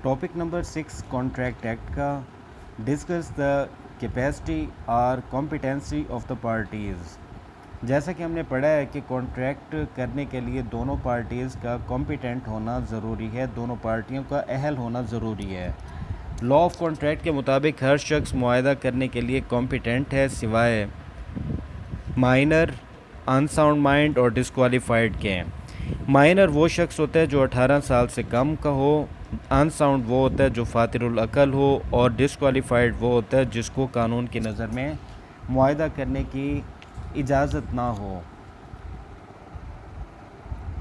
Topic number 6 contract act کا discuss the capacity اور competency of the parties. جیسا کہ ہم نے پڑھا ہے کہ کانٹریکٹ کرنے کے لیے دونوں پارٹیز کا کمپیٹنٹ ہونا ضروری ہے، دونوں پارٹیوں کا اہل ہونا ضروری ہے. لا آف کانٹریکٹ کے مطابق ہر شخص معاہدہ کرنے کے لیے کمپیٹنٹ ہے سوائے مائنر، انساؤنڈ مائنڈ اور ڈسکوالیفائڈ کے. مائنر وہ شخص ہوتا ہے جو 18 سال سے کم کا ہو، انساؤنڈ وہ ہوتا ہے جو فاطر العقل ہو، اور ڈسکوالیفائڈ وہ ہوتا ہے جس کو قانون کی نظر میں معاہدہ کرنے کی اجازت نہ ہو.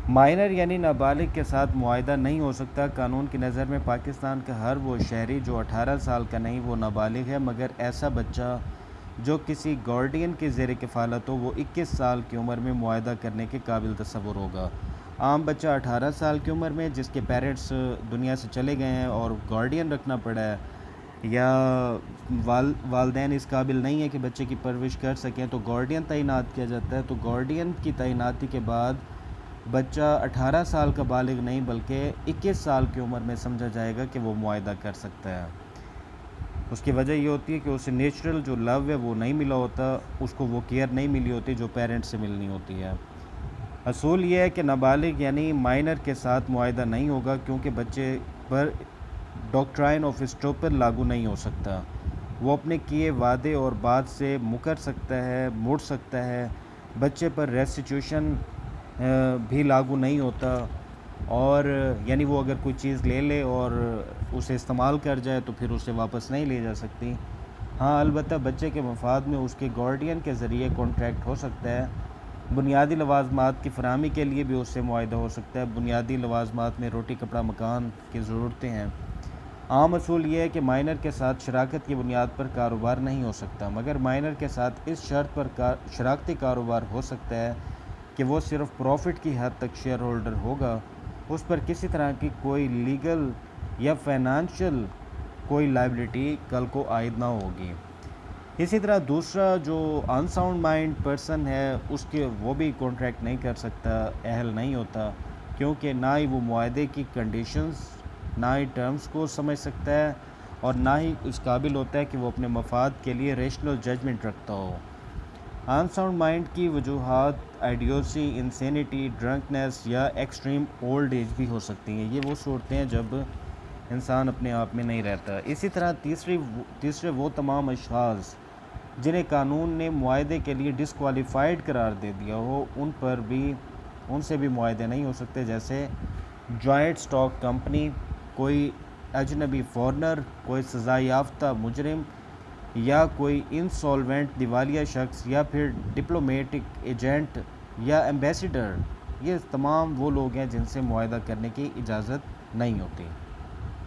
مائنر یعنی نابالغ کے ساتھ معاہدہ نہیں ہو سکتا. قانون کی نظر میں پاکستان کا ہر وہ شہری جو 18 سال کا نہیں وہ نابالغ ہے، مگر ایسا بچہ جو کسی گارڈین کے زیر کفالت ہو وہ 21 سال کی عمر میں معاہدہ کرنے کے قابل تصور ہوگا. عام بچہ 18 سال کی عمر میں جس کے پیرنٹس دنیا سے چلے گئے ہیں اور گارڈین رکھنا پڑا ہے، یا والدین اس قابل نہیں ہے کہ بچے کی پرورش کر سکیں، تو گارڈین تعینات کیا جاتا ہے. تو گارڈین کی تعیناتی کے بعد بچہ 18 سال کا بالغ نہیں بلکہ 21 سال کی عمر میں سمجھا جائے گا کہ وہ معاہدہ کر سکتا ہے. اس کی وجہ یہ ہوتی ہے کہ اسے نیچرل جو لو ہے وہ نہیں ملا ہوتا، اس کو وہ کیئر نہیں ملی ہوتی جو پیرنٹ سے ملنی ہوتی ہے. اصول یہ ہے کہ نابالغ یعنی مائنر کے ساتھ معاہدہ نہیں ہوگا، کیونکہ بچے پر ڈاکٹرائن آف اسٹوپر لاگو نہیں ہو سکتا. وہ اپنے کیے وعدے اور بات سے مکر سکتا ہے، مڑ سکتا ہے. بچے پر ریسٹیٹیوشن بھی لاگو نہیں ہوتا، اور یعنی وہ اگر کوئی چیز لے لے اور اسے استعمال کر جائے تو پھر اسے واپس نہیں لے جا سکتی. ہاں البتہ بچے کے مفاد میں اس کے گارڈین کے ذریعے کانٹریکٹ ہو سکتا ہے. بنیادی لوازمات کی فراہمی کے لیے بھی اس سے معاہدہ ہو سکتا ہے. بنیادی لوازمات میں روٹی، کپڑا، مکان کی ضرورتیں ہیں. عام اصول یہ ہے کہ مائنر کے ساتھ شراکت کی بنیاد پر کاروبار نہیں ہو سکتا، مگر مائنر کے ساتھ اس شرط پر شراکتی کاروبار ہو سکتا ہے کہ وہ صرف پروفٹ کی حد تک شیئر ہولڈر ہوگا، اس پر کسی طرح کی کوئی لیگل یا فائنانشل کوئی لائبلٹی کل کو عائد نہ ہوگی. اسی طرح دوسرا جو انساؤنڈ مائنڈ پرسن ہے اس کے وہ بھی کانٹریکٹ نہیں کر سکتا، اہل نہیں ہوتا، کیونکہ نہ ہی وہ معاہدے کی کنڈیشنز، نہ ہی ٹرمز کو سمجھ سکتا ہے، اور نہ ہی اس قابل ہوتا ہے کہ وہ اپنے مفاد کے لیے ریشنل ججمنٹ رکھتا ہو. انساؤنڈ مائنڈ کی وجوہات آئیڈیوسی، انسینٹی، ڈرنکنیس یا ایکسٹریم اولڈ ایج بھی ہو سکتی ہیں. یہ وہ صورتیں ہیں جب انسان اپنے آپ میں نہیں رہتا. اسی طرح تیسرے وہ تمام اشخاص جنہیں قانون نے معاہدے کے لیے ڈسکوالیفائڈ قرار دے دیا ہو ان سے بھی معاہدے نہیں ہو سکتے، جیسے جوائنٹ سٹاک کمپنی، کوئی اجنبی فورنر، کوئی سزا یافتہ مجرم، یا کوئی انسولوینٹ دیوالیہ شخص، یا پھر ڈپلومیٹک ایجنٹ یا ایمبیسیڈر. یہ تمام وہ لوگ ہیں جن سے معاہدہ کرنے کی اجازت نہیں ہوتی.